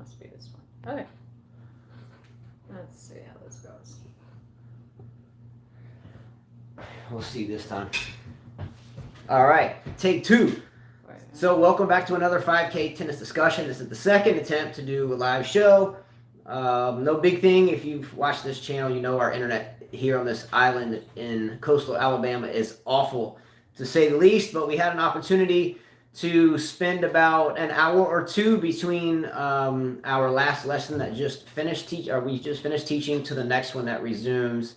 must be this one. Okay. Let's see how this goes. We'll see this time. All right, take two. So welcome back to another 5K tennis discussion. This is the second attempt to do a live show. No big thing. If you've watched this channel, you know our internet here on this island in coastal Alabama is awful, to say the least. But we had an opportunity to spend about an hour or two between our last lesson that just finished we just finished teaching to the next one that resumes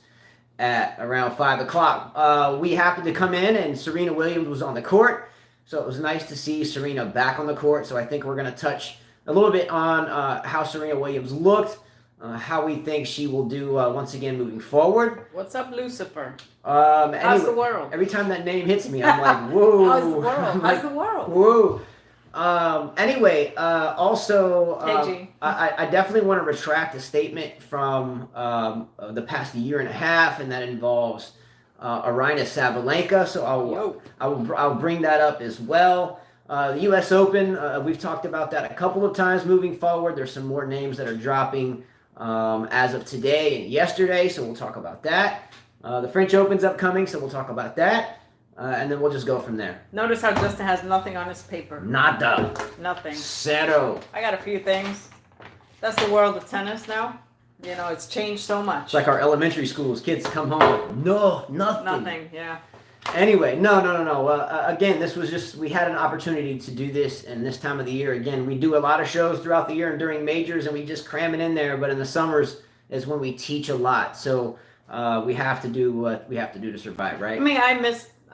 at around 5 o'clock. We happened to come in and Serena Williams was on the court. So it was nice to see Serena back on the court. So I think we're going to touch a little bit on how Serena Williams looked, how we think she will do once again moving forward. What's up, Lucifer? Anyway, how's the world? Every time that name hits me, I'm like, whoa. How's the world? How's the world? Whoa. Anyway, also, KG. I definitely want to retract a statement from the past year and a half, and that involves Azarenka Sabalenka. So I'll bring that up as well. The U.S. Open, we've talked about that a couple of times moving forward. There's some more names that are dropping as of today and yesterday, so we'll talk about that. The French Open's upcoming, so we'll talk about that. And then we'll just go from there. Notice how Justin has nothing on his paper. Nada. Nothing. Zero. I got a few things. That's the world of tennis now. You know, it's changed so much. It's like our elementary schools. Kids come home with nothing. Nothing, yeah. Anyway, no. Again, this was just, we had an opportunity to do this in this time of the year. Again, we do a lot of shows throughout the year and during majors, and we just cram it in there. But in the summers is when we teach a lot. So we have to do what we have to do to survive, right? I mean, I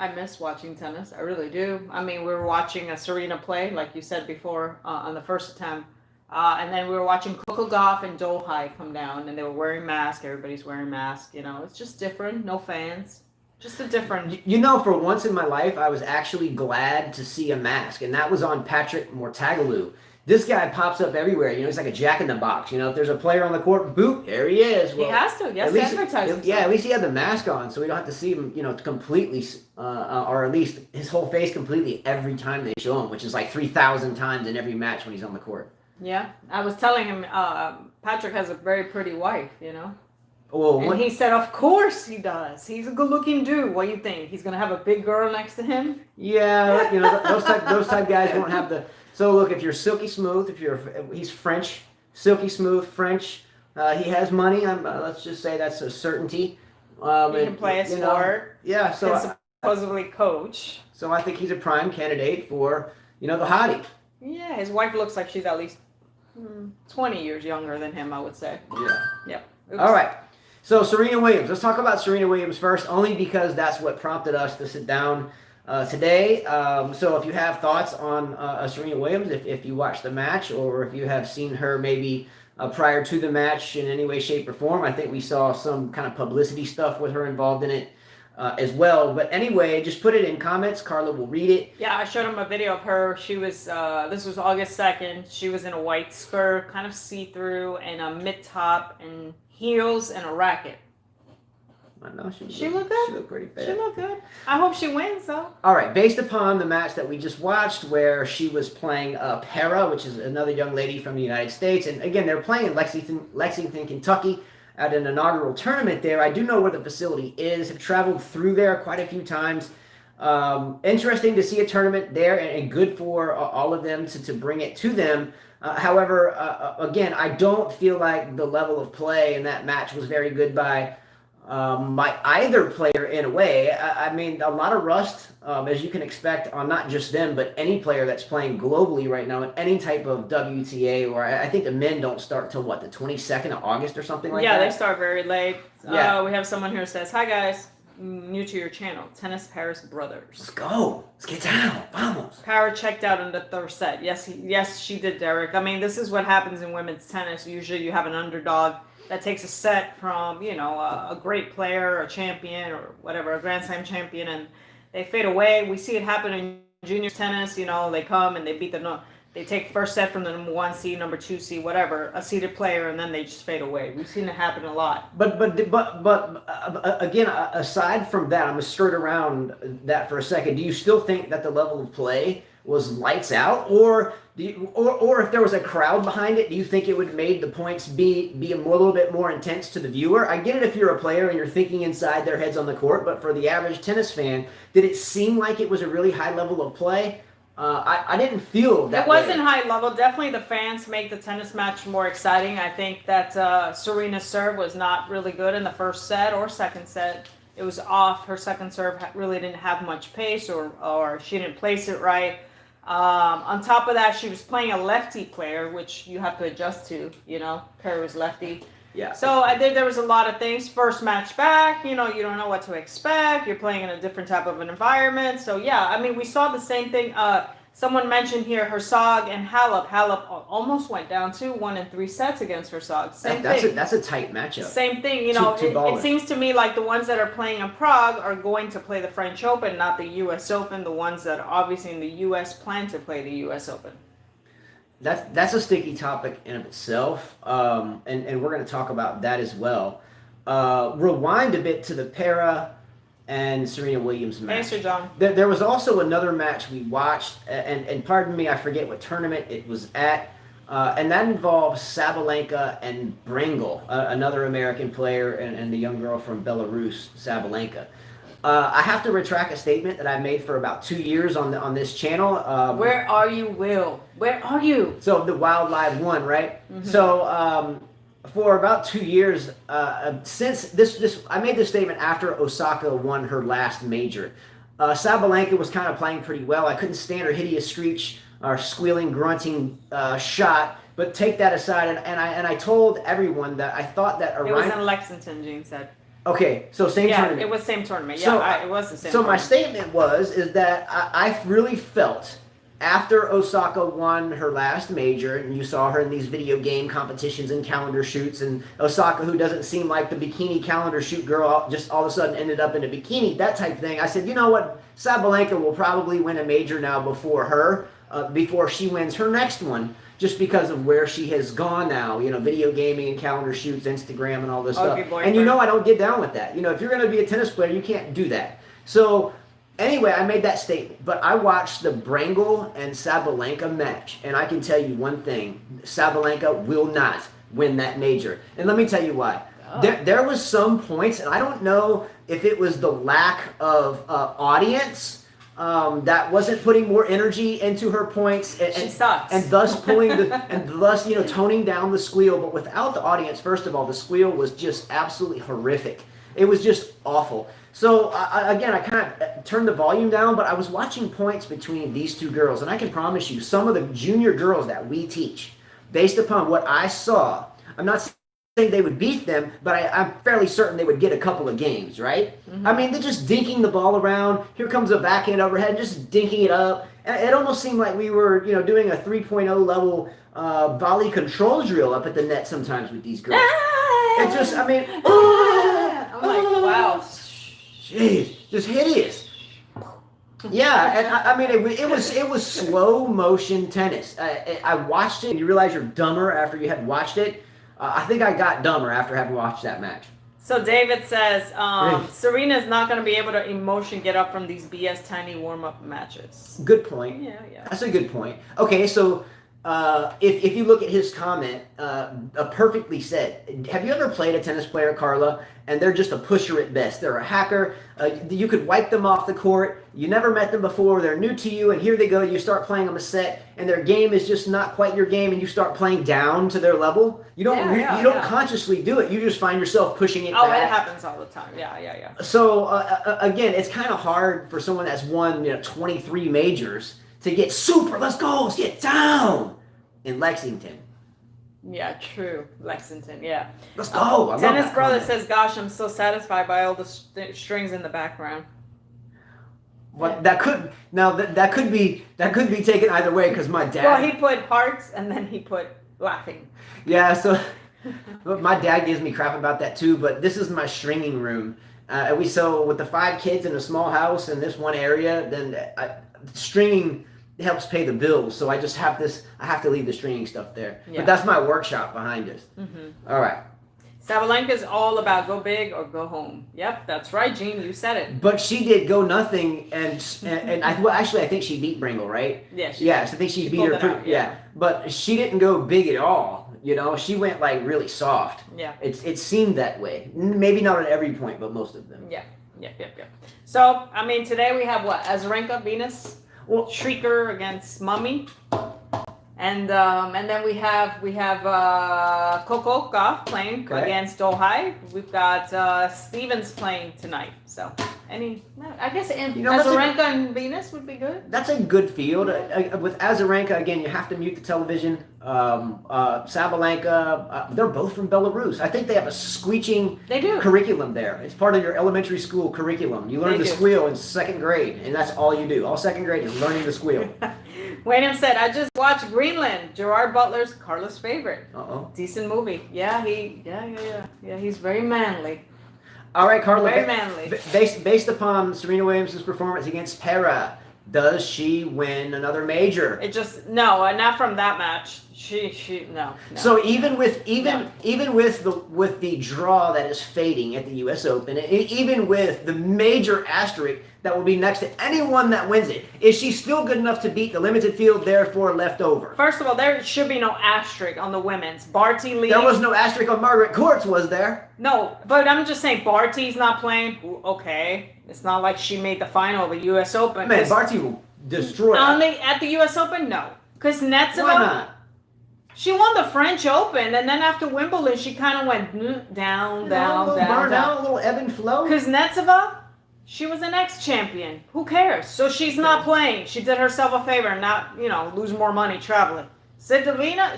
miss watching tennis. I really do. I mean, we were watching Serena play, like you said before, on the first attempt. And then we were watching Coco Gauff and Dohai come down, and they were wearing masks. Everybody's wearing masks. You know, it's just different. No fans. Just a different... You know, for once in my life, I was actually glad to see a mask, and that was on Patrick Mortagaloo. This guy pops up everywhere. You know, he's like a jack-in-the-box. You know, if there's a player on the court, boop, there he is. Well, he has to. He has to advertise himself. Yeah, at least he had the mask on, so we don't have to see him, you know, completely, or at least his whole face completely every time they show him, which is like 3,000 times in every match when he's on the court. Yeah, I was telling him, Patrick has a very pretty wife, you know. Well, and he said, of course he does. He's a good-looking dude. What do you think? He's going to have a big girl next to him? Yeah, you know, those type guys won't have the... So look, if you're silky smooth, he's French, silky smooth, French, he has money, let's just say that's a certainty. He can play a sport. Yeah, so... Can supposedly coach. So I think he's a prime candidate for, you know, the hottie. Yeah, his wife looks like she's at least 20 years younger than him, I would say. Yeah. Yep. All right. So Serena Williams. Let's talk about Serena Williams first, only because that's what prompted us to sit down today. So if you have thoughts on Serena Williams, if you watched the match or if you have seen her maybe prior to the match in any way, shape, or form, I think we saw some kind of publicity stuff with her involved in it as well. But anyway, just put it in comments. Carla will read it. Yeah, I showed him a video of her. She was, this was August 2nd. She was in a white skirt, kind of see-through, and a mid-top, and heels, and a racket. I know she looked good. She looked pretty fit. She looked good. I hope she wins, though. All right. Based upon the match that we just watched, where she was playing Para, which is another young lady from the United States, and again, they're playing in Lexington, Kentucky, at an inaugural tournament there. I do know where the facility is. Have traveled through there quite a few times. Interesting to see a tournament there, and good for all of them to bring it to them. However, again, I don't feel like the level of play in that match was very good by either player in a way. I mean, a lot of rust, as you can expect, on not just them, but any player that's playing globally right now in any type of WTA, or I think the men don't start till, what, the 22nd of August or something like that? Yeah, they start very late. Yeah. We have someone here who says, hi, guys. New to your channel, Tennis Paris Brothers. Let's go. Let's get down. Vamos. Para checked out in the third set. Yes, she did, Derek. I mean, this is what happens in women's tennis. Usually you have an underdog that takes a set from, you know, a great player, a champion, or whatever, a Grand Slam champion, and they fade away. We see it happen in junior tennis. You know, they come and they beat they take first set from the number 1 seed, number 2 seed, whatever, a seeded player, and then they just fade away. We've seen it happen a lot. But again, aside from that, I'm gonna skirt around that for a second. Do you still think that the level of play was lights out, or or if there was a crowd behind it, do you think it would have made the points be a little bit more intense to the viewer? I get it if you're a player and you're thinking inside their heads on the court, but for the average tennis fan, did it seem like it was a really high level of play? I didn't feel that. It wasn't high level. Definitely the fans make the tennis match more exciting. I think that Serena's serve was not really good in the first set or second set. It was off. Her second serve really didn't have much pace, or she didn't place it right. On top of that, she was playing a lefty player, which you have to adjust to. Perry was lefty. Yeah. So I think there was a lot of things. First match back, you don't know what to expect. You're playing in a different type of an environment. So yeah, I mean, we saw the same thing. Someone mentioned here Herzog and Halep. Halep almost went down 2-1 in 3 sets against Herzog. Same thing. That's a tight matchup. Same thing. It seems to me like the ones that are playing in Prague are going to play the French Open, not the U.S. Open. The ones that are obviously in the U.S. plan to play the U.S. Open. That's a sticky topic in of itself, and we're going to talk about that as well. Rewind a bit to the Pera and Serena Williams match. Thanks, John. There was also another match we watched, and pardon me, I forget what tournament it was at, and that involved Sabalenka and Brengel, another American player, and the young girl from Belarus, Sabalenka. I have to retract a statement that I made for about 2 years on this channel. Where are you, Will? Where are you? So the Wild Live 1, right? Mm-hmm. So for about 2 years, since this, I made this statement after Osaka won her last major. Sabalenka was kind of playing pretty well. I couldn't stand her hideous screech or squealing, grunting shot. But take that aside, and I told everyone that I thought that it was in Lexington, Gene said. Okay, so same tournament. It was same tournament. So, it was the same. So tournament. my statement is that I really felt after Osaka won her last major, and you saw her in these video game competitions and calendar shoots, and Osaka, who doesn't seem like the bikini calendar shoot girl, just all of a sudden ended up in a bikini, that type of thing. I said, you know what, Sabalenka will probably win a major now before her, before she wins her next one. Just because of where she has gone now, video gaming and calendar shoots, Instagram and all this stuff. And I don't get down with that. If you're going to be a tennis player, you can't do that. So anyway, I made that statement. But I watched the Brengel and Sabalenka match, and I can tell you one thing. Sabalenka will not win that major. And let me tell you why. Oh. There was some points, and I don't know if it was the lack of audience that wasn't putting more energy into her points, and she sucks, and thus toning down the squeal. But without the audience, first of all, the squeal was just absolutely horrific. It was just awful. So I kind of turned the volume down, but I was watching points between these two girls, and I can promise you, some of the junior girls that we teach, based upon what I saw, I'm not saying they would beat them, but I'm fairly certain they would get a couple of games, right? Mm-hmm. I mean, they're just dinking the ball around. Here comes a backhand overhead, just dinking it up. And it almost seemed like we were, doing a 3.0 level volley control drill up at the net sometimes with these girls. It just, I'm like, wow. Jeez, just hideous. Yeah, and I mean, it was slow motion tennis. I watched it, and you realize you're dumber after you had watched it. I think I got dumber after having watched that match. So David says, Serena's not going to be able to emotion get up from these BS tiny warm-up matches. Good point. Yeah. That's a good point. Okay, so if you look at his comment, perfectly said. Have you ever played a tennis player, Carla, and they're just a pusher at best? They're a hacker. You could wipe them off the court. You never met them before. They're new to you, and here they go. You start playing them a set, and their game is just not quite your game, and you start playing down to their level. You don't consciously do it. You just find yourself pushing it back. Oh, it happens all the time. Yeah. So, again, it's kind of hard for someone that's won 23 majors to get super, let's get down in Lexington. Yeah, true. Lexington, yeah. Let's go. Tennis Brother says, gosh, I'm so satisfied by all the strings in the background. Well, that could be taken either way, because my dad... Well, he put hearts and then he put laughing. Yeah, so my dad gives me crap about that too, but this is my stringing room. So with the 5 kids in a small house in this one area, then stringing helps pay the bills. So I have to leave the stringing stuff there. Yeah. But that's my workshop behind us. Mm-hmm. All right. Sabalenka's all about go big or go home. Yep, that's right, Gene. You said it. But she did go nothing, and I think she beat Bringle, right? Yeah. Yes, I think she beat pulled her. it out, yeah. But she didn't go big at all. She went like really soft. Yeah. It seemed that way. Maybe not at every point, but most of them. Yeah. Yep. So I mean, today we have what? Azarenka, Venus, Shrieker against Mummy. And then we have Coco Gauff playing against Dohai. We've got Stevens playing tonight. So I guess Azarenka and Venus would be good. That's a good field. With Azarenka, again, you have to mute the television. Sabalenka, they're both from Belarus. I think they have a screeching curriculum there. It's part of your elementary school curriculum. You learn the squeal in 2nd grade, and that's all you do. All 2nd grade is learning the squeal. William said, I just watched Greenland, Gerard Butler's Carla's favorite. Uh-oh. Decent movie. Yeah, he's very manly. All right, Carla. Very manly. Based upon Serena Williams' performance against Pera, does she win another major? Not from that match. No. So even with the draw that is fading at the U.S. Open, even with the major asterisk that will be next to anyone that wins it, is she still good enough to beat the limited field, therefore left over? First of all, there should be no asterisk on the women's. Barty leaves. There was no asterisk on Margaret Court's, was there? No, but I'm just saying Barty's not playing. Okay, it's not like she made the final of the U.S. Open. Man, Barty will destroy her. At the U.S. Open, no, because Netsova. Why not? She won the French Open, and then after Wimbledon, she kind of went down. A little ebb and flow. Because Netsova, she was an ex-champion. Who cares? So she's not playing. She did herself a favor and not, lose more money traveling. Serena,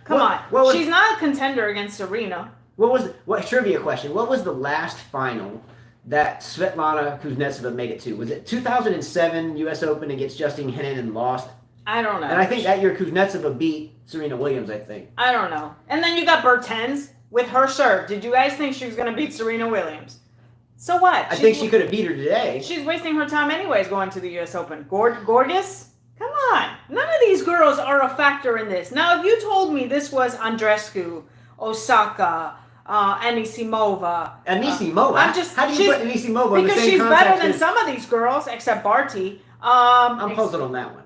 come on. She's not a contender against Serena. Trivia question? What was the last final that Svetlana Kuznetsova made it to? Was it 2007 U.S. Open against Justine Henin and lost? I don't know. And I think that year Kuznetsova beat Serena Williams, I think. I don't know. And then you got Bertens with her serve. Did you guys think she was going to beat Serena Williams? So what? I think she could have beat her today. She's wasting her time anyways going to the U.S. Open. Gorgeous? Come on. None of these girls are a factor in this. Now, if you told me this was Andreescu, Osaka, Anisimova. Anisimova? How do you put Anisimova in the same context? Because she's better than some of these girls, except Barty. I'm puzzled on that one.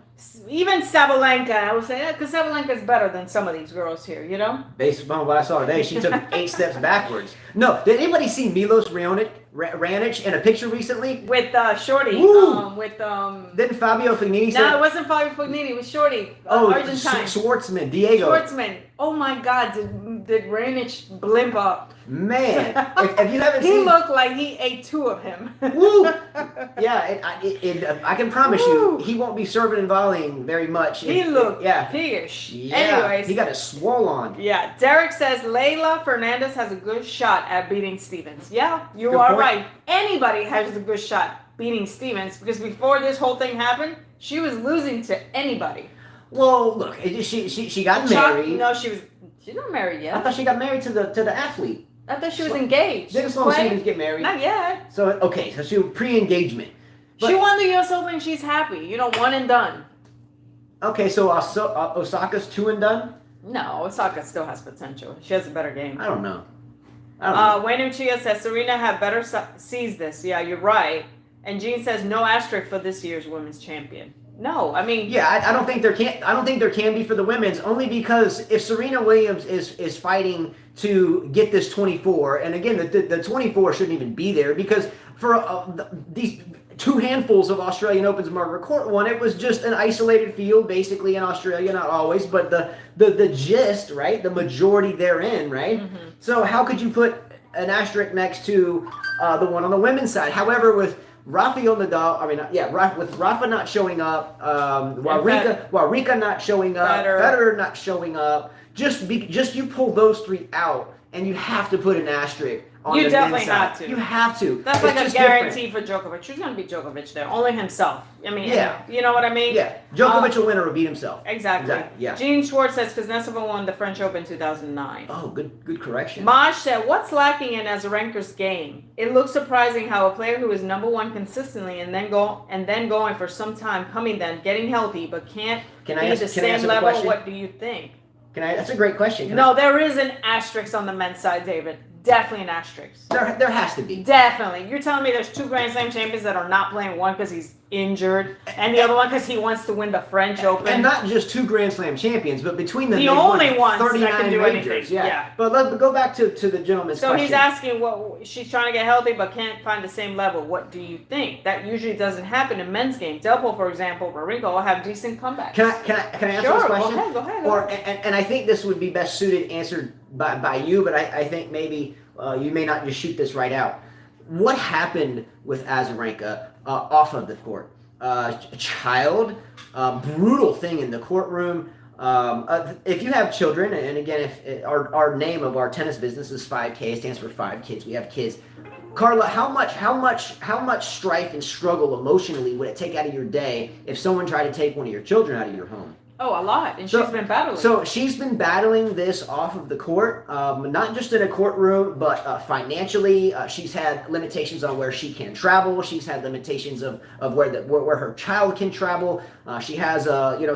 Even Sabalenka, I would say, because Sabalenka is better than some of these girls here, Based upon what I saw today, she took 8 steps backwards. No, did anybody see Milos Raonic in a picture recently? With Shorty. Didn't Fabio Fognini say? No, it wasn't Fabio Fognini. It was Shorty. Argentine. Diego Schwartzman. Oh my God, did Raonic blimp up? Man, if you haven't seen... He looked like he ate 2 of him. Woo! Yeah, I can promise you, he won't be serving and volleying very much. He looked piggish. Yeah, anyways. He got a swole on. Yeah, Derek says Leylah Fernandez has a good shot at beating Stevens. Yeah, you good are point. right. Anybody has a good shot beating Stevens because before this whole thing happened, she was losing to anybody. Well, look, she got married. No, she's not married yet. I thought she got married to the athlete. I thought she was engaged. Didn't Sloane Stevens get married? Not yet. So she was pre-engagement. She won the U.S. Open. She's happy. one and done. Okay, so Osaka's 2 and done? No, Osaka still has potential. She has a better game. I don't know. Wayne Chia says Serena had better sees this. Yeah, you're right. And Jean says no asterisk for this year's women's champion. No, I mean. Yeah, I don't think there can be for the women's, only because if Serena Williams is fighting to get this 24, and again the 24 shouldn't even be there because for these 2 handfuls of Australian Opens Margaret Court won, it was just an isolated field basically in Australia, not always, but the gist, right, the majority therein, right? Mm-hmm. So how could you put an asterisk next to the one on the women's side? However, with Rafael Nadal, with Rafa not showing up, Wawrinka not showing up, Federer not showing up, just you pull those 3 out, and you have to put an asterisk on the men's side. You definitely have to. You have to. That's like a guarantee for Djokovic. Who's going to beat Djokovic there? Only himself. I mean, you know what I mean? Yeah. Djokovic will win or beat himself. Exactly. Yeah. Gene Schwartz says Kuznetsova won the French Open 2009. Oh, good correction. Maj said, what's lacking in Azarenka's game? It looks surprising how a player who is #1 consistently and then going for some time, getting healthy, but can't be the same level. What do you think? That's a great question. No, there is an asterisk on the men's side, David. Definitely an asterisk. There has to be. Definitely. You're telling me there's 2 Grand Slam champions that are not playing, one because he's injured, and the other one because he wants to win the French Open. And not just 2 Grand Slam champions, but between them, the only ones 39 that can do majors. anything. Yeah. But let's go back to the gentleman's so question. He's asking what she's trying to get healthy but can't find the same level. What do you think? That usually doesn't happen in men's games. Delpo, for example, Azarenka will have decent comebacks. Can I answer sure, this question? Go ahead. And I think this would be best suited answered by you, but I think maybe you may not just shoot this right out. What happened with Azarenka off of the court? Child, brutal thing in the courtroom. If you have children, and again, if our name of our tennis business is 5K, it stands for 5 kids. We have kids. Carla, how much strife and struggle emotionally would it take out of your day if someone tried to take one of your children out of your home? Oh, a lot. And she's been battling. So she's been battling this off of the court, not just in a courtroom, but financially. She's had limitations on where she can travel. She's had limitations of where her child can travel. She has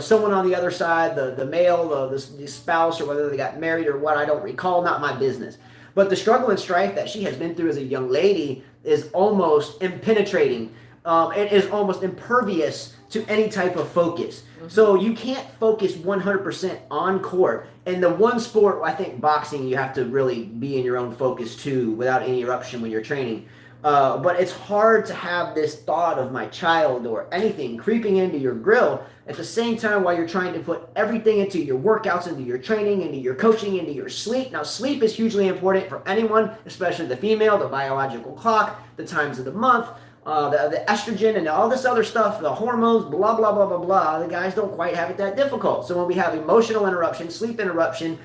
someone on the other side, the male, the spouse, or whether they got married or what, I don't recall. Not my business. But the struggle and strife that she has been through as a young lady is almost impenetrating. It is almost impervious to any type of focus. Mm-hmm. So you can't focus 100% on court. And the one sport, I think boxing, you have to really be in your own focus too without any interruption when you're training. But it's hard to have this thought of my child or anything creeping into your grill at the same time while you're trying to put everything into your workouts, into your training, into your coaching, into your sleep. Now, sleep is hugely important for anyone, especially the female, the biological clock, the times of the month. The estrogen and all this other stuff, the hormones, blah, blah, blah, blah, blah. The guys don't quite have it that difficult. So when we have emotional interruption, sleep interruption,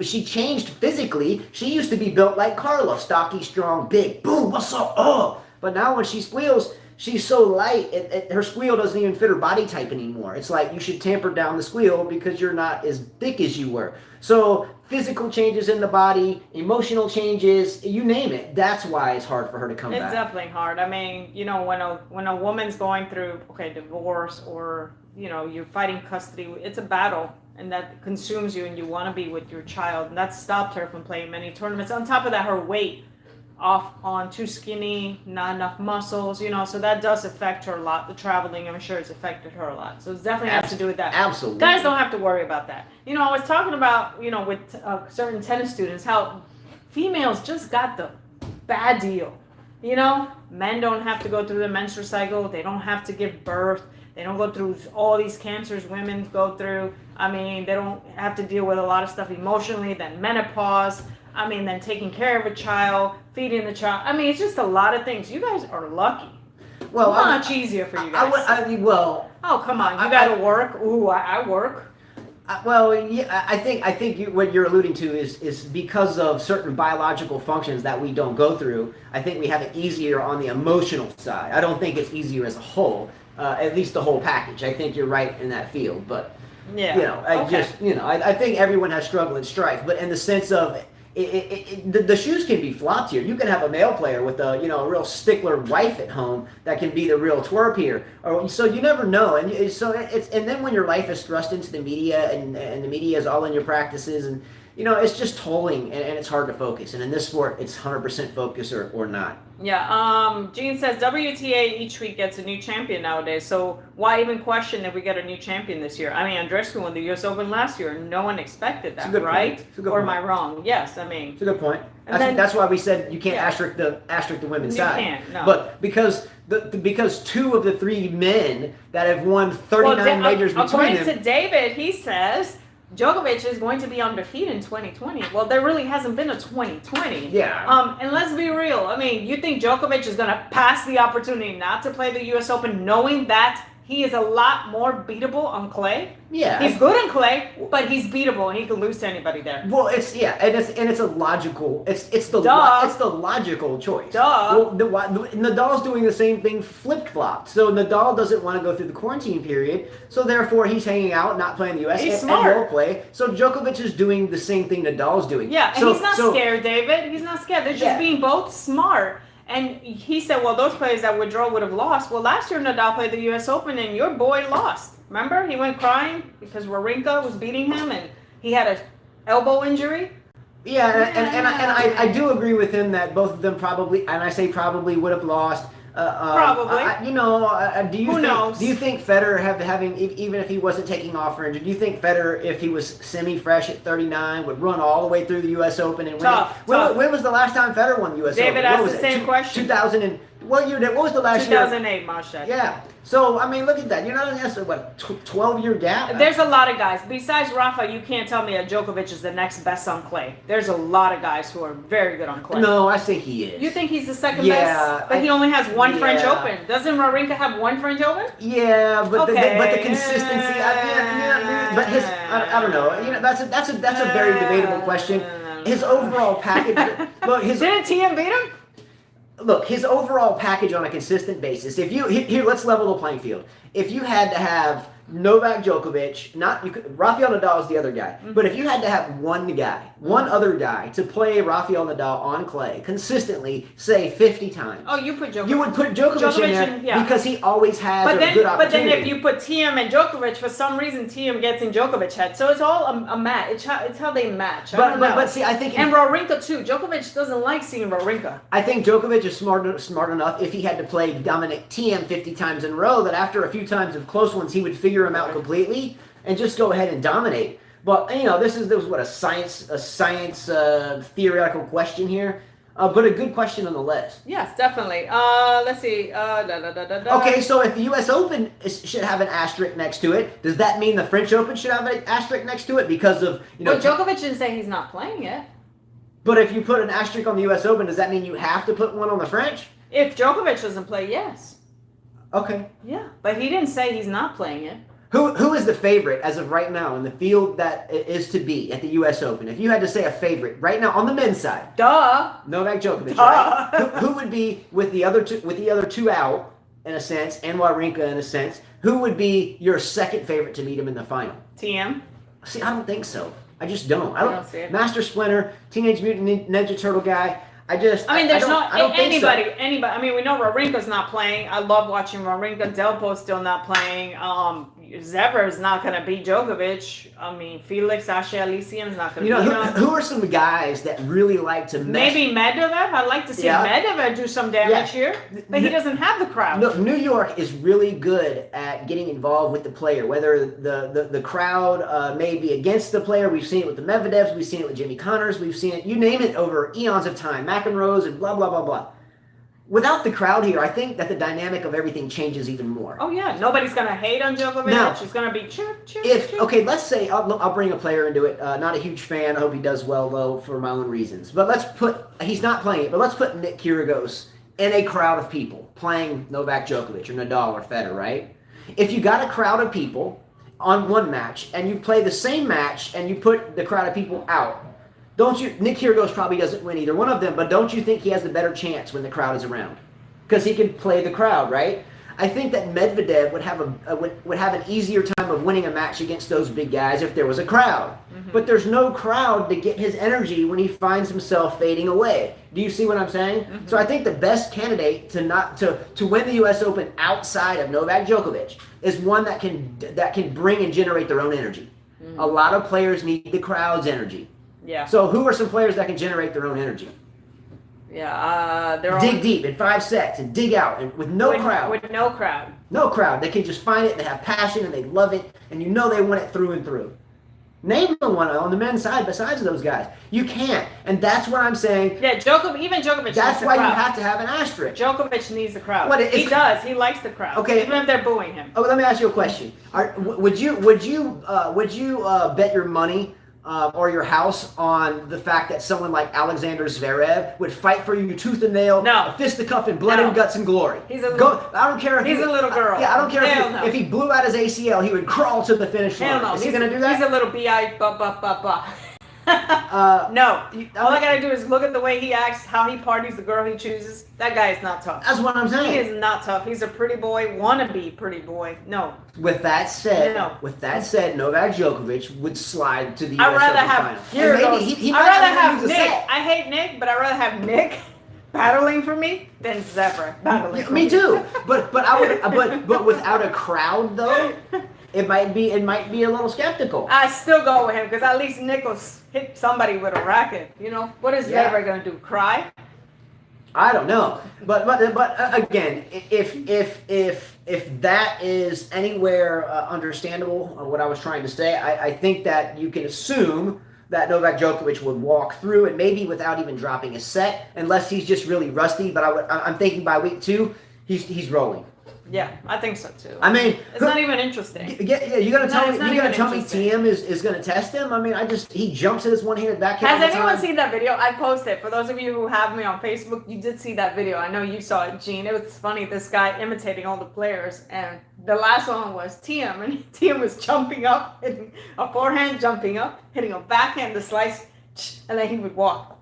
she changed physically. She used to be built like Carla, stocky, strong, big, boom, what's up, oh. But now when she squeals, she's so light, her squeal doesn't even fit her body type anymore. It's like you should tamper down the squeal because you're not as thick as you were. So physical changes in the body, emotional changes, you name it. That's why it's hard for her to come back. It's definitely hard. I mean, when a woman's going through, divorce or, you're fighting custody, it's a battle. And that consumes you and you want to be with your child. And that stopped her from playing many tournaments. On top of that, her weight off on too skinny, not enough muscles, so that does affect her a lot. The traveling, I'm sure it's affected her a lot. So it definitely has to do with that. Absolutely. Guys don't have to worry about that. I was talking about, with certain tennis students, how females just got the bad deal. Men don't have to go through the menstrual cycle. They don't have to give birth. They don't go through all these cancers women go through. I mean, they don't have to deal with a lot of stuff emotionally, then menopause. I mean, then taking care of a child, feeding the child. I mean, it's just a lot of things. You guys are lucky. Well, much easier for you guys. Oh, come on. You got to work. Ooh, I work. I think what you're alluding to is because of certain biological functions that we don't go through. I think we have it easier on the emotional side. I don't think it's easier as a whole, at least the whole package. I think you're right in that field, but yeah, I think everyone has struggle and strife, but in the sense of the shoes can be flopped here. You can have a male player with a real stickler wife at home that can be the real twerp here. So you never know, and then when your life is thrust into the media and the media is all in your practices, and it's just tolling and it's hard to focus. And in this sport, it's 100% focus or not. Yeah. Gene says WTA each week gets a new champion nowadays. So why even question if we get a new champion this year? I mean, Andreescu won the U.S. Open last year. No one expected that, right? Or am I wrong? Yes. I mean, it's a good point. That's why we said you can't asterisk the women's side. You can't. No. But because 2 of the 3 men that have won 39 majors between them. According to David, he says Djokovic is going to be undefeated in 2020. Well, there really hasn't been a 2020. Yeah. And let's be real. I mean, you think Djokovic is going to pass the opportunity not to play the U.S. Open knowing that he is a lot more beatable on clay? Yeah. He's good on clay, but he's beatable and he can lose to anybody there. Well, it's a logical. It's the logical choice. Duh. Well, Nadal's doing the same thing flip-flopped. So Nadal doesn't want to go through the quarantine period, so therefore he's hanging out, not playing the U.S. He's and smart. won't play. So Djokovic is doing the same thing Nadal's doing. Yeah, and he's not scared, David. He's not scared. They're just being both smart. And he said, well, those players that withdraw would have lost. Well, last year Nadal played the U.S. Open and your boy lost. Remember? He went crying because Wawrinka was beating him and He had a elbow injury. Yeah, and I do agree with him that both of them probably, and I say probably, would have lost. Probably. Do you think Federer having even if he wasn't taking off for injury, do you think Federer, if he was semi-fresh at 39, would run all the way through the U.S. Open and win? Tough. When was the last time Federer won the U.S. Open? David asked the same question. 2000 and what year? What was the last 2008, year? Masha. Yeah. So I mean, look at that. You're not that's a 12-year gap. There's a lot of guys. Besides Rafa, you can't tell me that Djokovic is the next best on clay. There's a lot of guys who are very good on clay. No, I think he is. You think he's the second best? But he only has one French Open. Doesn't Azarenka have one French Open? Yeah, but the consistency. I don't know. That's a very debatable question. His overall package. Look, didn't TM beat him? Look, his overall package on a consistent basis. If you here, let's level the playing field. If you had to have Novak Djokovic, Rafael Nadal is the other guy, but if you had to have one other guy to play Rafael Nadal on clay consistently, say 50 times. Oh, you put Djokovic. You would put Djokovic in there because he always has a good opportunity. But then if you put TM and Djokovic, for some reason TM gets in Djokovic's head. So it's all a match. It's how they match. But see, I think and Wawrinka too. Djokovic doesn't like seeing Wawrinka. I think Djokovic is smart enough if he had to play Dominic TM 50 times in a row that after a few times of close ones he would figure him out completely and just go ahead and dominate. But this was what a science theoretical question here, but a good question nonetheless. Yes, definitely. Let's see. Okay, so if the U.S. Open should have an asterisk next to it, does that mean the French Open should have an asterisk next to it because of But Djokovic didn't say he's not playing yet. But if you put an asterisk on the U.S. Open, does that mean you have to put one on the French? If Djokovic doesn't play, yes. Okay. Yeah, but he didn't say he's not playing it. Who is the favorite as of right now in the field that is to be at the U.S. Open? If you had to say a favorite right now on the men's side, Novak Djokovic. Right? Who would be with the other two out in a sense, and Wawrinka in a sense? Who would be your second favorite to meet him in the final? TM. See, I don't think so. I just don't. I don't see it. Master Splinter, Teenage Mutant Ninja Turtle guy. There's not anybody. So. I mean, we know Wawrinka's not playing. I love watching Wawrinka. Delpo's still not playing. Zver's not going to beat Djokovic. I mean, Felix Auger-Aliassime's not going to beat him. Who are some guys that really like to mess? Maybe Medvedev. I'd like to see Medvedev do some damage here, but he doesn't have the crowd. Look, New York is really good at getting involved with the player, whether the crowd may be against the player. We've seen it with the Medvedevs. We've seen it with Jimmy Connors. We've seen it, you name it, over eons of time. McEnroe's and blah, blah, blah, blah. Without the crowd here, I think that the dynamic of everything changes even more. Oh, yeah. Nobody's going to hate on Djokovic. Now, it's going to be cheer. Okay, let's say, I'll bring a player into it. Not a huge fan. I hope he does well, though, for my own reasons. But he's not playing it, but let's put Nick Kyrgios in a crowd of people playing Novak Djokovic or Nadal or Federer, right? If you got a crowd of people on one match and you play the same match and you put the crowd of people out, Nick Kyrgios probably doesn't win either one of them, but don't you think he has the better chance when the crowd is around? Because he can play the crowd, right? I think that Medvedev would have an easier time of winning a match against those big guys if there was a crowd. Mm-hmm. But there's no crowd to get his energy when he finds himself fading away. Do you see what I'm saying? Mm-hmm. So I think the best candidate to win the U.S. Open outside of Novak Djokovic is one that can bring and generate their own energy. Mm-hmm. A lot of players need the crowd's energy. Yeah. So who are some players that can generate their own energy? Yeah, dig deep in 5 sets and dig out and with no crowd. With no crowd. No crowd. They can just find it. They have passion and they love it, and you know they want it through and through. Name one on the men's side besides those guys. You can't, and that's what I'm saying. Yeah, even Djokovic. That's why you have to have an asterisk. Djokovic needs the crowd. He does. He likes the crowd. Okay. Even if they're booing him. Oh, let me ask you a question. Would you bet your money or your house on the fact that someone like Alexander Zverev would fight for you tooth and nail, fisticuff and blood and guts and glory? I don't care if he's a little girl. I don't care if he blew out his ACL, he would crawl to the finish line. No. Is he going to do that? He's a little B.I. No. All I gotta do is look at the way he acts, how he parties, the girl he chooses. That guy is not tough. That's what I'm saying. He is not tough. He's a pretty boy, wannabe pretty boy. No. With that said, Novak Djokovic would slide to the I'd US rather Open have final. Here goes. I'd rather have Nick. I hate Nick, but I'd rather have Nick battling for me than Zverev battling for me. Me too. But without a crowd though. it might be a little skeptical. I still go with him because at least Nichols hit somebody with a racket. What is Zverev gonna do? Cry? I don't know, but again, if that is anywhere understandable, what I was trying to say, I think that you can assume that Novak Djokovic would walk through and maybe without even dropping a set, unless he's just really rusty. But I'm thinking by week 2, he's rolling. Yeah, I think so too. I mean, it's not even interesting. Yeah, you're gonna tell me interesting. TM is gonna test him? I mean, he jumps at his one-handed backhand. Has anyone seen that video? I posted. For those of you who have me on Facebook, you did see that video. I know you saw it, Gene. It was funny. This guy imitating all the players, and the last one was TM, and TM was jumping up, hitting a forehand, jumping up, hitting a backhand, the slice, and then he would walk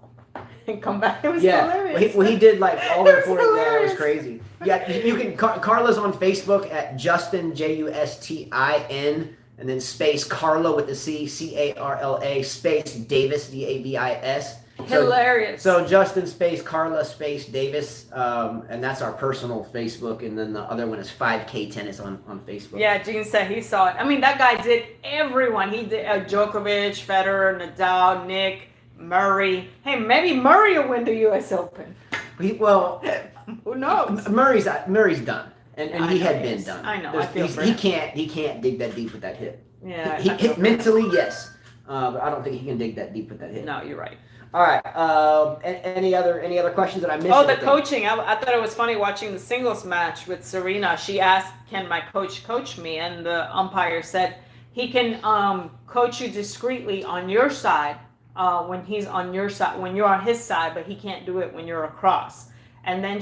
and come back. It was hilarious. He did like all the four. Hilarious. Yeah, it was crazy. Yeah, you can. Carla's on Facebook at Justin Justin, and then space Carla with the CARLA space Davis DAVIS. Hilarious. So Justin space Carla space Davis, and that's our personal Facebook, and then the other one is 5K Tennis on Facebook. Yeah, Gene said he saw it. I mean, that guy did everyone. He did Djokovic, Federer, Nadal, Nick, Murray. Hey, maybe Murray will win the U.S. Open. Who knows? Murray's done, and he had been done. I know. I feel for he him. can't dig that deep with that hit. Yeah. He mentally, yes, but I don't think he can dig that deep with that hit. No, you're right. All right. Any other questions that I missed? Oh, the coaching. I thought it was funny watching the singles match with Serena. She asked, "Can my coach me?" And the umpire said he can coach you discreetly on your side when he's on your side, when you're on his side, but he can't do it when you're across. And then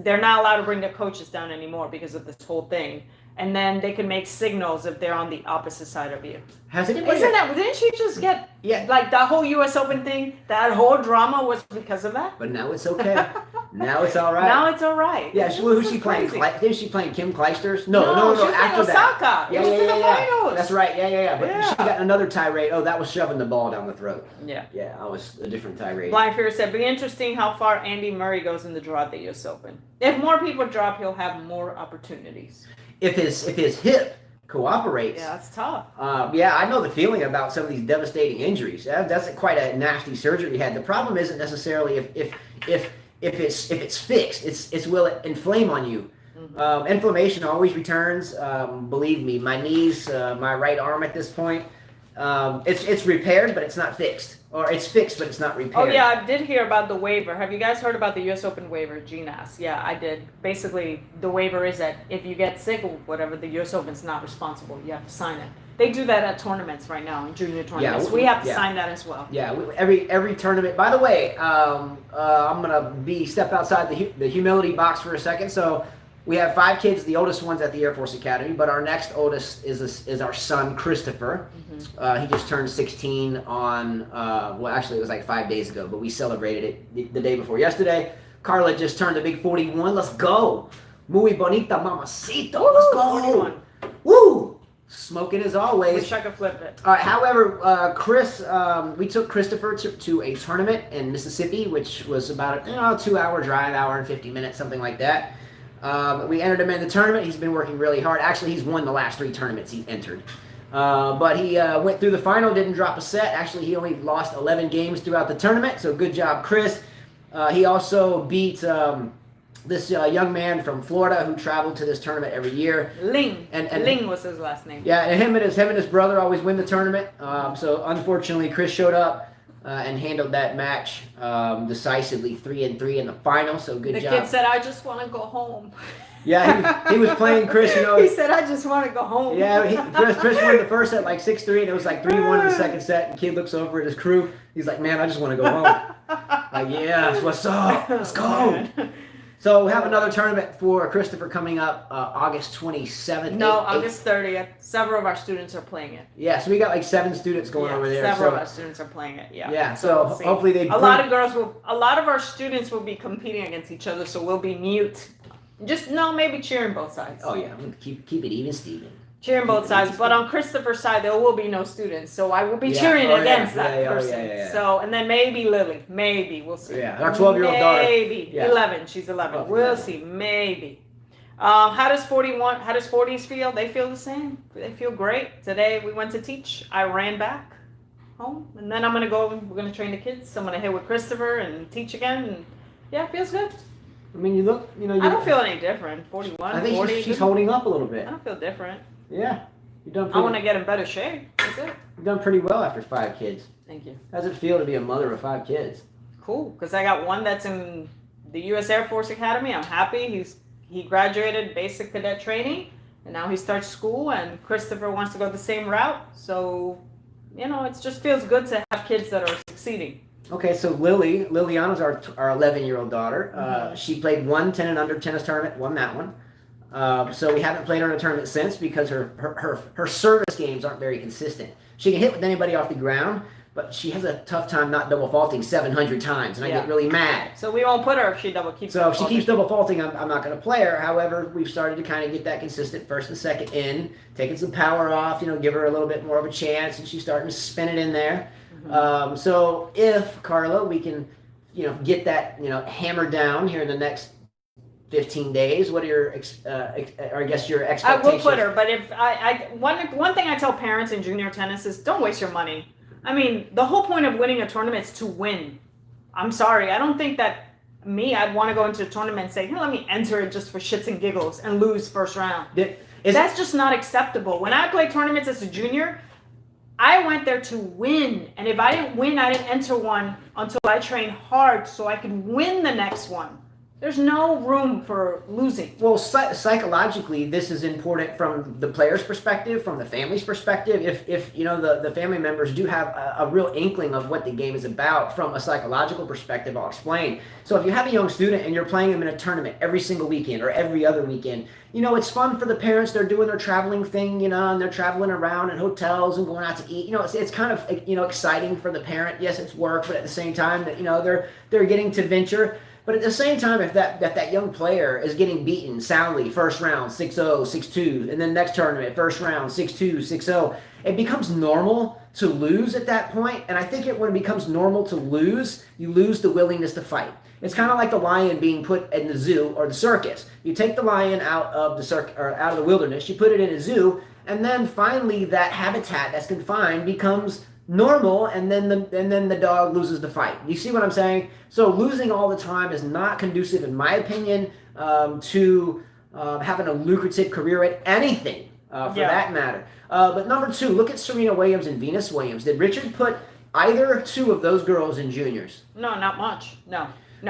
they're not allowed to bring their coaches down anymore because of this whole thing. And then they can make signals if they're on the opposite side of you. Has anybody? Didn't she just get like that whole U.S. Open thing? That whole drama was because of that. But now it's okay. Now it's all right. Now it's all right. Yeah, who's she playing? Didn't she playing Kim Clijsters? No. She was After Osaka. that, Yeah. Finals. That's right. Yeah. But she got another tirade. Oh, that was shoving the ball down the throat. Yeah, that was a different tirade. Blind Fear said, "Be interesting how far Andy Murray goes in the draw at the U.S. Open. If more people drop, he'll have more opportunities." If his hip cooperates. Yeah, that's tough. I know the feeling about some of these devastating injuries. That's quite a nasty surgery he had. The problem isn't necessarily if it's fixed. It's will it inflame on you. Mm-hmm. Inflammation always returns. Believe me, my knees, my right arm at this point, it's repaired, but it's not fixed. Or it's fixed, but it's not repaired. Oh, yeah, I did hear about the waiver. Have you guys heard about the U.S. Open waiver? Gene asked. Yeah, I did. Basically, the waiver is that if you get sick or whatever, the U.S. Open's not responsible. You have to sign it. They do that at tournaments right now, in junior tournaments. Yeah, we have to sign that as well. Yeah, every tournament. By the way, I'm going to step outside the humility box for a second. So we have 5 kids. The oldest one's at the Air Force Academy, but our next oldest is our son, Christopher. Mm-hmm. He just turned 16 on, actually it was like 5 days ago, but we celebrated it the day before yesterday. Carla just turned a big 41. Let's go. Muy bonita mamacita. Let's go. 41. Woo! Smoking as always. Wish I could flip it. However, we took Christopher to a tournament in Mississippi, which was about a 2-hour drive, hour and 50 minutes, something like that. We entered him in the tournament. He's been working really hard. Actually, he's won the last 3 tournaments he entered. But he went through the final, didn't drop a set. Actually, he only lost 11 games throughout the tournament, so good job, Chris. He also beat this young man from Florida who traveled to this tournament every year. Ling. And Ling was his last name. Yeah, and him and his brother always win the tournament. So unfortunately, Chris showed up and handled that match decisively, 3-3 in the final. So good job. The kid said, "I just want to go home." Yeah, he was playing Chris. He said, "I just want to go home." Yeah, Chris won the first set like 6-3, and it was like 3-1 in the second set. And kid looks over at his crew. He's like, "Man, I just want to go home." Like, yeah, what's up? Let's go. So we have another tournament for Christopher coming up August 27th. No, August 30th. Several of our students are playing it. Yeah, so we got like 7 students going over there. Several of our students are playing it. Yeah. Yeah. So we'll hopefully a lot of our students will be competing against each other. So we'll be mute. Maybe cheering both sides. Oh yeah, I'm gonna keep it even, Steven. Cheering both sides, but on Christopher's side there will be no students, so I will be cheering against that person. Yeah. So, and then maybe Lily, maybe we'll see. Yeah, our 12-year-old daughter. Maybe 11. She's 11. We'll see. Maybe. How does 40s feel? They feel the same. They feel great. Today we went to teach. I ran back home, and then we're gonna train the kids. I'm gonna hit with Christopher and teach again. And yeah, it feels good. I mean, I don't feel any different. 41, I think 40. she's holding up a little bit. I don't feel different. Yeah. You've done I want to get in better shape. That's it. You've done pretty well after 5 kids. Thank you. How does it feel to be a mother of 5 kids? Cool, because I got one that's in the U.S. Air Force Academy. I'm happy. He graduated basic cadet training, and now he starts school, and Christopher wants to go the same route. So, it just feels good to have kids that are succeeding. Okay, so Liliana's our 11-year-old daughter. She played one 10 and under tennis tournament, won that one. So we haven't played her in a tournament since because her service games aren't very consistent. She can hit with anybody off the ground, but she has a tough time not double faulting 700 times, and I get really mad. So we won't put her if she keeps. So if she keeps double faulting, I'm not going to play her. However, we've started to kind of get that consistent first and second in, taking some power off, give her a little bit more of a chance, and she's starting to spin it in there. So if Carla, we can, get that, hammered down here in the next 15 days. What are your, or I guess your expectations? I will put her, but if one thing I tell parents in junior tennis is don't waste your money. I mean, the whole point of winning a tournament is to win. I'm sorry, I don't think that I'd want to go into a tournament and say, let me enter it just for shits and giggles and lose first round. That's just not acceptable. When I played tournaments as a junior, I went there to win, and if I didn't win, I didn't enter one until I trained hard so I could win the next one. There's no room for losing. Well, psychologically, this is important from the player's perspective, from the family's perspective. If the family members do have a real inkling of what the game is about from a psychological perspective, I'll explain. So if you have a young student and you're playing them in a tournament every single weekend or every other weekend, it's fun for the parents. They're doing their traveling thing, and they're traveling around in hotels and going out to eat. It's kind of exciting for the parent. Yes, it's work, but at the same time, they're getting to venture. But at the same time, if that young player is getting beaten soundly, first round, 6-0, 6-2, and then next tournament, first round, 6-2, 6-0, it becomes normal to lose at that point. And I think when it becomes normal to lose, you lose the willingness to fight. It's kind of like the lion being put in the zoo or the circus. You take the lion out of the wilderness, you put it in a zoo, and then finally that habitat that's confined becomes normal, and then the dog loses the fight. You see what I'm saying? So losing all the time is not conducive, in my opinion, to having a lucrative career at anything, for that matter. But number 2, look at Serena Williams and Venus Williams. Did Richard put either 2 of those girls in juniors? No, not much. No.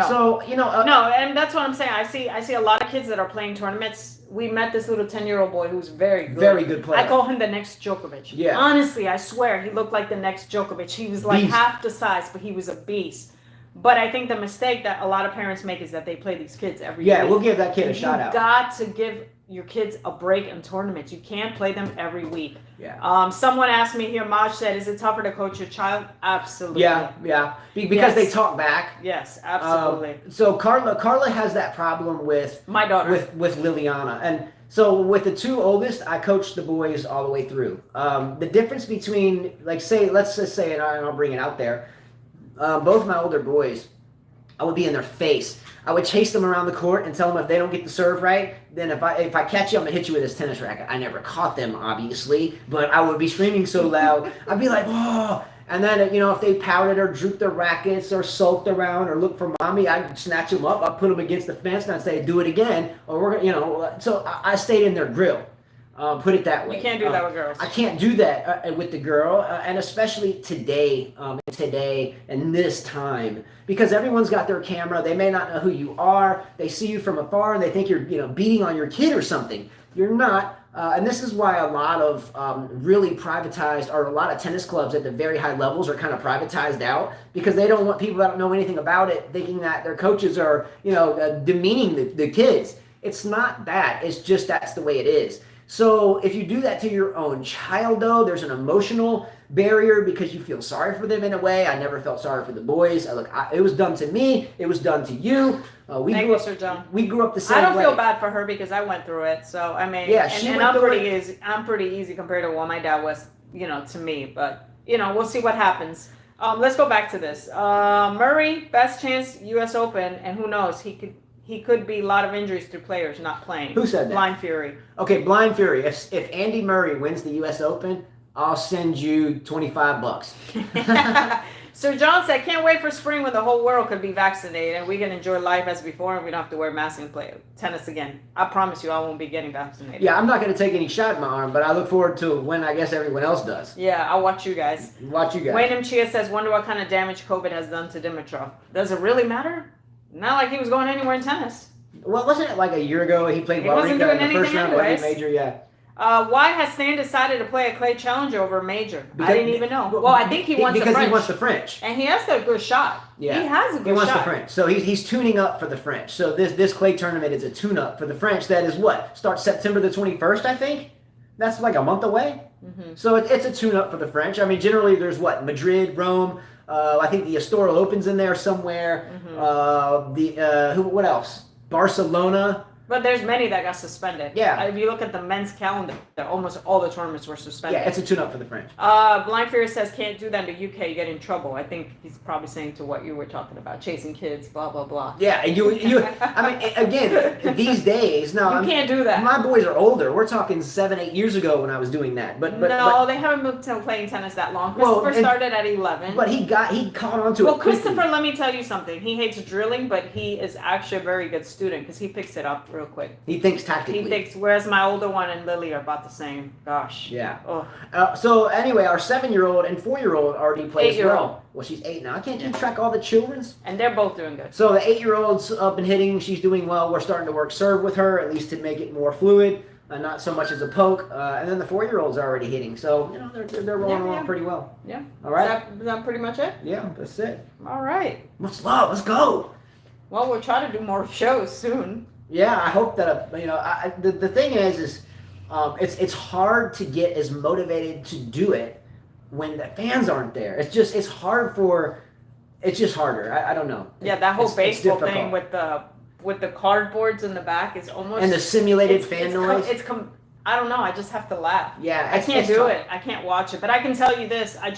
So no, and that's what I'm saying. I see a lot of kids that are playing tournaments. We met this little 10-year-old boy who's very good. Very good player. I call him the next Djokovic. Yeah. Honestly, I swear he looked like the next Djokovic. He was like half the size, but he was a beast. But I think the mistake that a lot of parents make is that they play these kids every week. Yeah, we'll give that kid a shout out. You got to give your kids a break in tournaments. You can't play them every week. Yeah. Someone asked me here, Maj said, is it tougher to coach your child? Absolutely. Yeah. Because they talk back. Yes, absolutely. So Carla has that problem with my daughter. With Liliana. And so with the 2 oldest, I coached the boys all the way through. The difference between, let's just say, and I'll bring it out there, both my older boys, I would be in their face. I would chase them around the court and tell them if they don't get the serve right, then if I catch you, I'm going to hit you with this tennis racket. I never caught them, obviously, but I would be screaming so loud. I'd be like, oh. And then, if they pouted or drooped their rackets or sulked around or looked for mommy, I'd snatch them up. I'd put them against the fence and I'd say, do it again. Or we're going to, so I stayed in their grill. Put it that way. You can't do that with girls. I can't do that with the girl, and especially today and this time, because everyone's got their camera. They may not know who you are. They see you from afar and they think you're beating on your kid or something. You're not. And this is why a lot of really privatized, or a lot of tennis clubs at the very high levels are kind of privatized out, because they don't want people that don't know anything about it thinking that their coaches are demeaning the kids. It's not that. It's just that's the way it is. So if you do that to your own child, though, there's an emotional barrier because you feel sorry for them in a way. I never felt sorry for the boys. It was done to me. It was done to you. Thank you, Sir John. We grew up the same way. I don't feel bad for her because I went through it. So, I mean, yeah, I'm pretty easy compared to what my dad was, to me. But, we'll see what happens. Let's go back to this. Murray, best chance U.S. Open, and who knows, he he could be a lot of injuries through players not playing. Who said that? Blind Fury. Okay, Blind Fury. If Andy Murray wins the U.S. Open, I'll send you $25. Sir John said, can't wait for spring when the whole world could be vaccinated and we can enjoy life as before and we don't have to wear masks and play tennis again. I promise you I won't be getting vaccinated. Yeah, I'm not going to take any shot in my arm, but I look forward to when I guess everyone else does. Yeah, I'll watch you guys. Watch you guys. Wayne Chia says, wonder what kind of damage COVID has done to Dimitrov. Does it really matter? Not like he was going anywhere in tennis. Well, wasn't it like a year ago he played He wasn't doing in the first anything round of anyways. the major? Yeah. Why has Stan decided to play a clay challenger over a major? Because- I didn't even know. Well, I think he wants the because French. he wants the French. And he has got a good shot. Yeah. He has a He good wants shot. the French. So he's tuning up for the French. So this clay tournament is a tune-up for the French. That is what? Starts September the 21st, I think? That's like a month away? Mm-hmm. So it's a tune-up for the French. I mean, generally there's what? Madrid, Rome. I think the Estoril Open's in there somewhere. Mm-hmm. What else? Barcelona. But there's many that got suspended. Yeah. If you look at the men's calendar, almost all the tournaments were suspended. Yeah, it's a tune-up for the French. Blind Fury says, can't do that in the UK, you get in trouble. I think he's probably saying to what you were talking about, chasing kids, blah, blah, blah. Yeah, you. I mean, again, these days now. You can't do that. My boys are older. We're talking 7, 8 years ago when I was doing that. But they haven't moved to playing tennis that long. Well, Christopher started at 11. But he caught on to it. Well, quickly. Christopher, let me tell you something. He hates drilling, but he is actually a very good student because he picks it up real quick. He thinks tactically. He thinks, whereas my older one and Lily are about the same. Gosh. Yeah. Oh. So anyway, our 7-year-old and 4-year-old already play as 8-year-old. well. Well, she's 8 now. I can't keep track all the children's. And they're both doing good. So the 8-year-old's up and hitting. She's doing well. We're starting to work serve with her, at least to make it more fluid, not so much as a poke. And then the 4-year-old's already hitting. So they're rolling along pretty well. Yeah. All right. Is that pretty much it? Yeah, that's it. All right. Much love. Let's go. Well, we'll try to do more shows soon. Yeah, I hope that the thing is it's hard to get as motivated to do it when the fans aren't there. It's just harder. I don't know. Yeah, that whole baseball difficult. thing with the cardboards in the back is almost And the simulated fan noise. I don't know. I just have to laugh. Yeah, I can't do tough. it. I can't watch it. But I can tell you this. I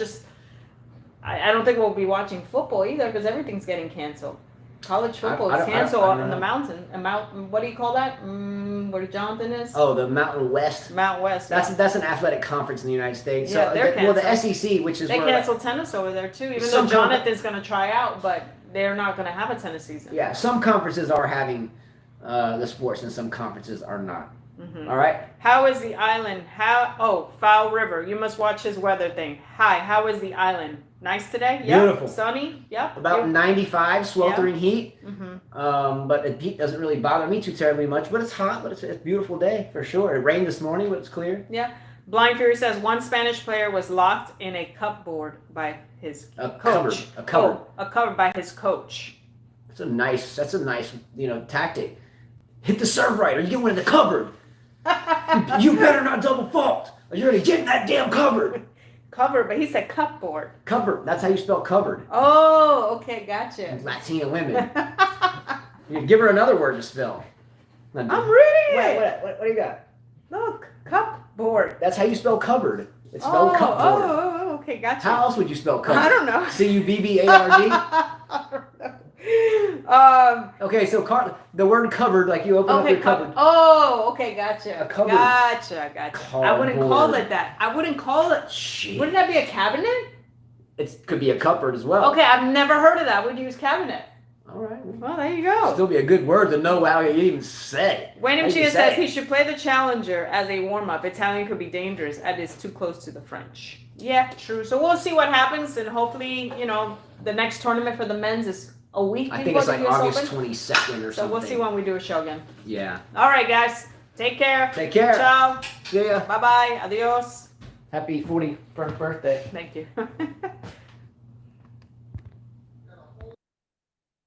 don't think we'll be watching football either because everything's getting canceled. College football is canceled I don't in the know. mountain. What do you call that? Where Jonathan is? Oh, the Mountain West. Mount West. That's an athletic conference in the United States. Yeah, So they're the canceled. SEC, which is They where canceled tennis over there too, even Some though Jonathan's going to try out, but they're not going to have a tennis season. yeah, some conferences are having the sports and some conferences are not. Mm-hmm. All right. How is the island? Foul River. You must watch his weather thing. Hi, how is the island? Nice today? Yep. Beautiful. Sunny? Yep. About 95, sweltering heat. Mm-hmm. But the heat doesn't really bother me too terribly much. But it's hot. But it's a beautiful day for sure. It rained this morning, but it's clear. Yeah. Blind Fury says one Spanish player was locked in a cupboard by his coach. A cupboard. A cupboard by his coach. That's a nice tactic. Hit the serve right, or you get one in the cupboard. You better not double fault, or you're gonna get in that damn cupboard. Cupboard, but he said cupboard. Cupboard. That's how you spell cupboard. Oh, okay, gotcha. Latina women. You give her another word to spell. I'm reading Wait, it. what do you got? Look, cupboard. That's how you spell cupboard. It's spelled cupboard. Oh, okay, gotcha. How else would you spell cupboard? I don't know. Cubbard. I don't know. Okay, so the word cupboard, like you open up your cupboard. Oh, okay, gotcha. A cupboard. Gotcha. I wouldn't call it that. I wouldn't call it. Shit. Wouldn't that be a cabinet? It could be a cupboard as well. Okay, I've never heard of that. We'd use cabinet. All right. Well, there you go. Still be a good word to know how you even say it. Wayne Chia says he should play the challenger as a warm-up. Italian could be dangerous as it's too close to the French. Yeah, true. So we'll see what happens, and hopefully, the next tournament for the men's is a week before I think it's like the US August Open. 22nd or So something. we'll see when we do a show again. Yeah. All right, guys. Take care. Take care. Ciao. See ya. Bye-bye. Adios. Happy 41st birthday. Thank you.